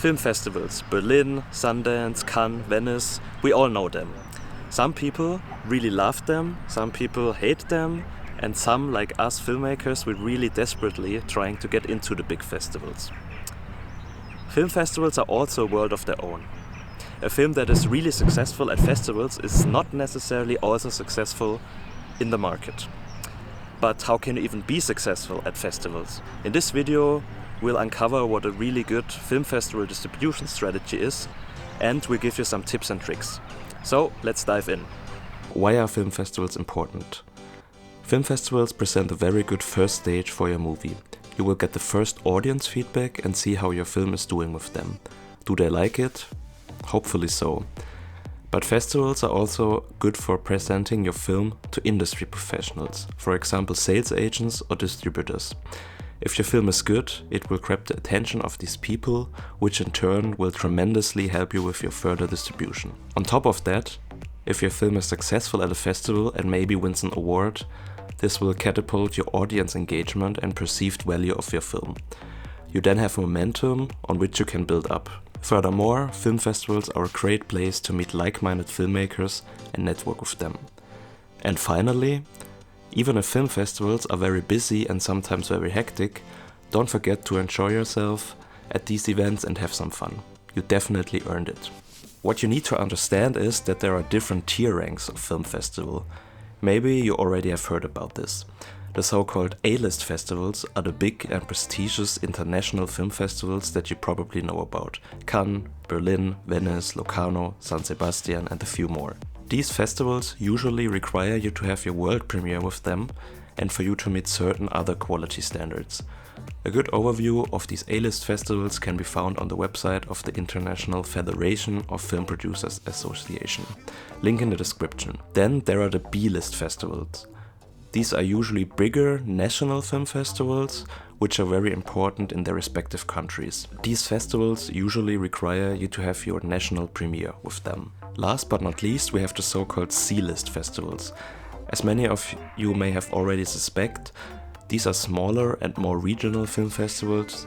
Film festivals, Berlin, Sundance, Cannes, Venice, we all know them. Some people really love them, some people hate them, and some, like us filmmakers, we're really desperately trying to get into the big festivals. Film festivals are also a world of their own. A film that is really successful at festivals is not necessarily also successful in the market. But how can you even be successful at festivals? In this video, we'll uncover what a really good film festival distribution strategy is, and we'll give you some tips and tricks. So, let's dive in. Why are film festivals important? Film festivals present a very good first stage for your movie. You will get the first audience feedback and see how your film is doing with them. Do they like it? Hopefully so. But festivals are also good for presenting your film to industry professionals, for example sales agents or distributors. If your film is good, it will grab the attention of these people, which in turn will tremendously help you with your further distribution. On top of that, if your film is successful at a festival and maybe wins an award, this will catapult your audience engagement and perceived value of your film. You then have momentum on which you can build up. Furthermore, film festivals are a great place to meet like-minded filmmakers and network with them. And finally, even if film festivals are very busy and sometimes very hectic, don't forget to enjoy yourself at these events and have some fun. You definitely earned it. What you need to understand is that there are different tier ranks of film festival. Maybe you already have heard about this. The so-called A-list festivals are the big and prestigious international film festivals that you probably know about. Cannes, Berlin, Venice, Locarno, San Sebastian and a few more. These festivals usually require you to have your world premiere with them and for you to meet certain other quality standards. A good overview of these A-list festivals can be found on the website of the International Federation of Film Producers Association. Link in the description. Then there are the B-list festivals. These are usually bigger national film festivals, which are very important in their respective countries. These festivals usually require you to have your national premiere with them. Last but not least, we have the so-called C-list festivals. As many of you may have already suspect, these are smaller and more regional film festivals,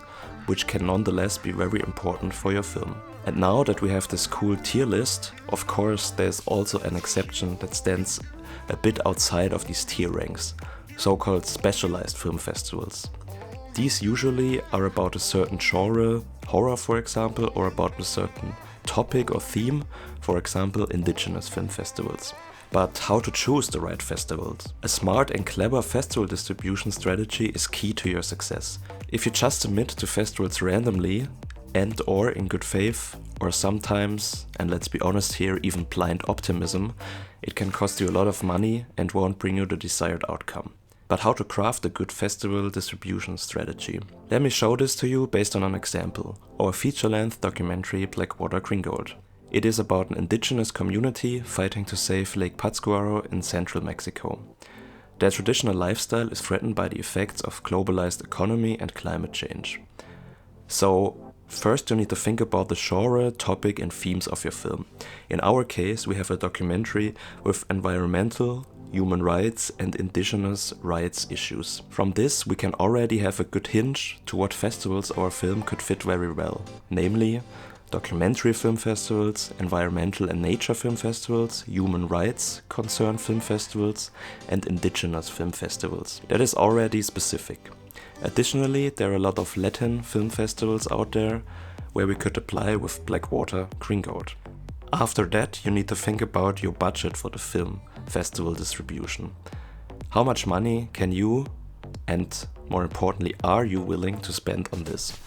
which can nonetheless be very important for your film. And now that we have this cool tier list, of course there's also an exception that stands a bit outside of these tier ranks, so-called specialized film festivals. These usually are about a certain genre, horror for example, or about a certain topic or theme, for example indigenous film festivals. But how to choose the right festivals? A smart and clever festival distribution strategy is key to your success. If you just submit to festivals randomly and or in good faith, or sometimes, and let's be honest here, even blind optimism, it can cost you a lot of money and won't bring you the desired outcome. But how to craft a good festival distribution strategy? Let me show this to you based on an example, our feature-length documentary Blackwater Green Gold. It is about an indigenous community fighting to save Lake Pátzcuaro in central Mexico. Their traditional lifestyle is threatened by the effects of globalized economy and climate change. So, first you need to think about the genre, topic and themes of your film. In our case, we have a documentary with environmental, human rights and indigenous rights issues. From this, we can already have a good hint to what festivals our film could fit very well, namely documentary film festivals, environmental and nature film festivals, human rights concerned film festivals, and indigenous film festivals. That is already specific. Additionally, there are a lot of Latin film festivals out there where we could apply with Blackwater Green Gold. After that, you need to think about your budget for the film festival distribution. How much money can you, and more importantly, are you willing to spend on this?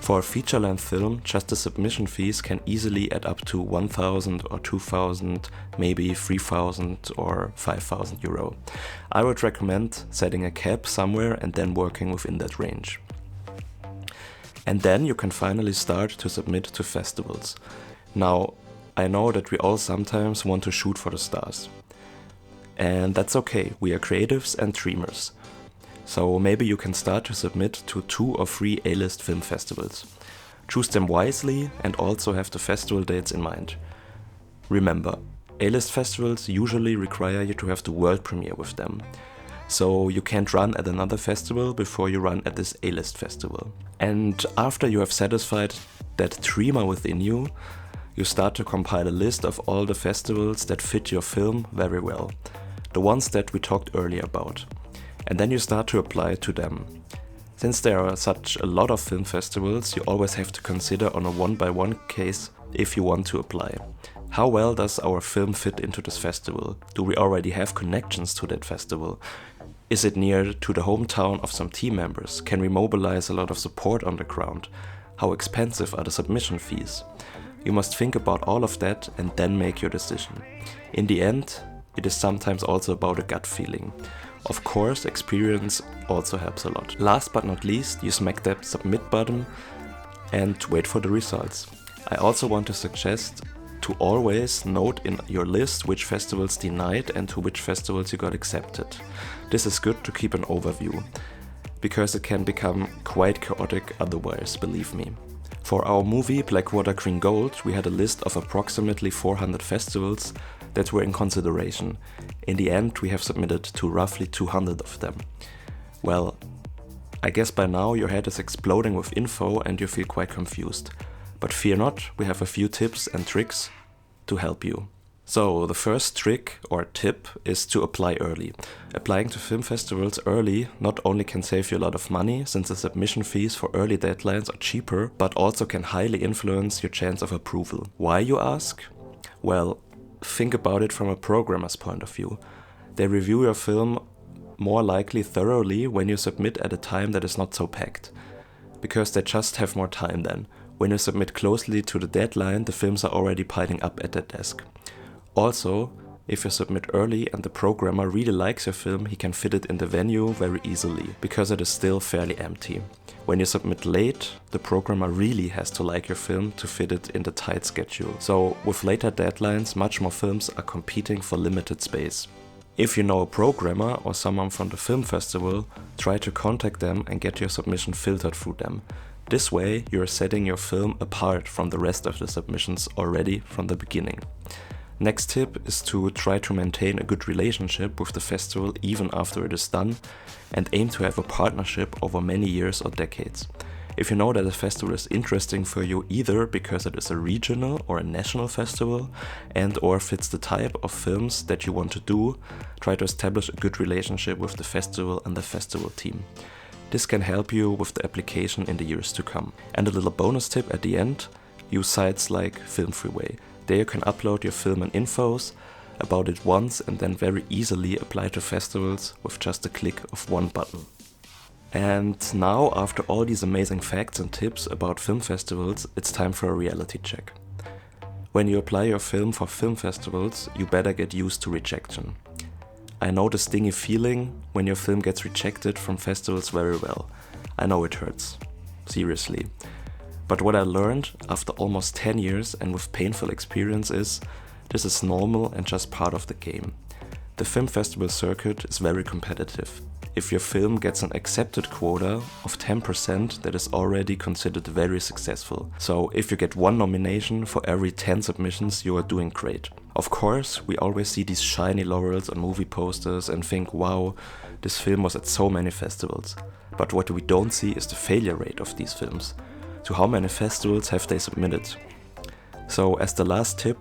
For a feature-length film, just the submission fees can easily add up to 1,000 or 2,000, maybe 3,000 or 5,000 euro. I would recommend setting a cap somewhere and then working within that range. And then you can finally start to submit to festivals. Now, I know that we all sometimes want to shoot for the stars. And that's okay, we are creatives and dreamers. So maybe you can start to submit to 2 or 3 A-list film festivals. Choose them wisely and also have the festival dates in mind. Remember, A-list festivals usually require you to have the world premiere with them. So you can't run at another festival before you run at this A-list festival. And after you have satisfied that dreamer within you, you start to compile a list of all the festivals that fit your film very well, the ones that we talked earlier about. And then you start to apply to them. Since there are such a lot of film festivals, you always have to consider on a one-by-one case if you want to apply. How well does our film fit into this festival? Do we already have connections to that festival? Is it near to the hometown of some team members? Can we mobilize a lot of support on the ground? How expensive are the submission fees? You must think about all of that and then make your decision. In the end, it is sometimes also about a gut feeling. Of course, experience also helps a lot. Last but not least, you smack that submit button and wait for the results. I also want to suggest to always note in your list which festivals denied and to which festivals you got accepted. This is good to keep an overview, because it can become quite chaotic otherwise, believe me. For our movie Blackwater Green Gold, we had a list of approximately 400 festivals that were in consideration. In the end, we have submitted to roughly 200 of them. Well, I guess by now your head is exploding with info and you feel quite confused. But fear not, we have a few tips and tricks to help you. So the first trick or tip is to apply early. Applying to film festivals early not only can save you a lot of money, since the submission fees for early deadlines are cheaper, but also can highly influence your chance of approval. Why, you ask? Well, think about it from a programmer's point of view. They review your film more likely thoroughly when you submit at a time that is not so packed, because they just have more time then. When you submit closely to the deadline, the films are already piling up at that desk. Also, if you submit early and the programmer really likes your film, he can fit it in the venue very easily, because it is still fairly empty. When you submit late, the programmer really has to like your film to fit it in the tight schedule. So with later deadlines, much more films are competing for limited space. If you know a programmer or someone from the film festival, try to contact them and get your submission filtered through them. This way, you're setting your film apart from the rest of the submissions already from the beginning. Next tip is to try to maintain a good relationship with the festival even after it is done, and aim to have a partnership over many years or decades. If you know that a festival is interesting for you either because it is a regional or a national festival and or fits the type of films that you want to do, try to establish a good relationship with the festival and the festival team. This can help you with the application in the years to come. And a little bonus tip at the end, use sites like Film Freeway. There you can upload your film and infos about it once and then very easily apply to festivals with just a click of one button. And now, after all these amazing facts and tips about film festivals, it's time for a reality check. When you apply your film for film festivals, you better get used to rejection. I know the stingy feeling when your film gets rejected from festivals very well. I know it hurts. Seriously. But what I learned after almost 10 years and with painful experience is, this is normal and just part of the game. The film festival circuit is very competitive. If your film gets an accepted quota of 10%, that is already considered very successful. So if you get one nomination for every 10 submissions, you are doing great. Of course, we always see these shiny laurels on movie posters and think, wow, this film was at so many festivals. But what we don't see is the failure rate of these films. To how many festivals have they submitted? So as the last tip,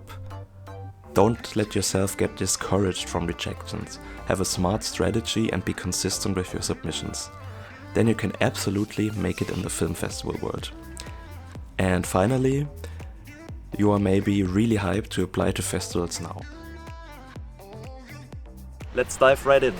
don't let yourself get discouraged from rejections. Have a smart strategy and be consistent with your submissions. Then you can absolutely make it in the film festival world. And finally, you are maybe really hyped to apply to festivals now. Let's dive right in.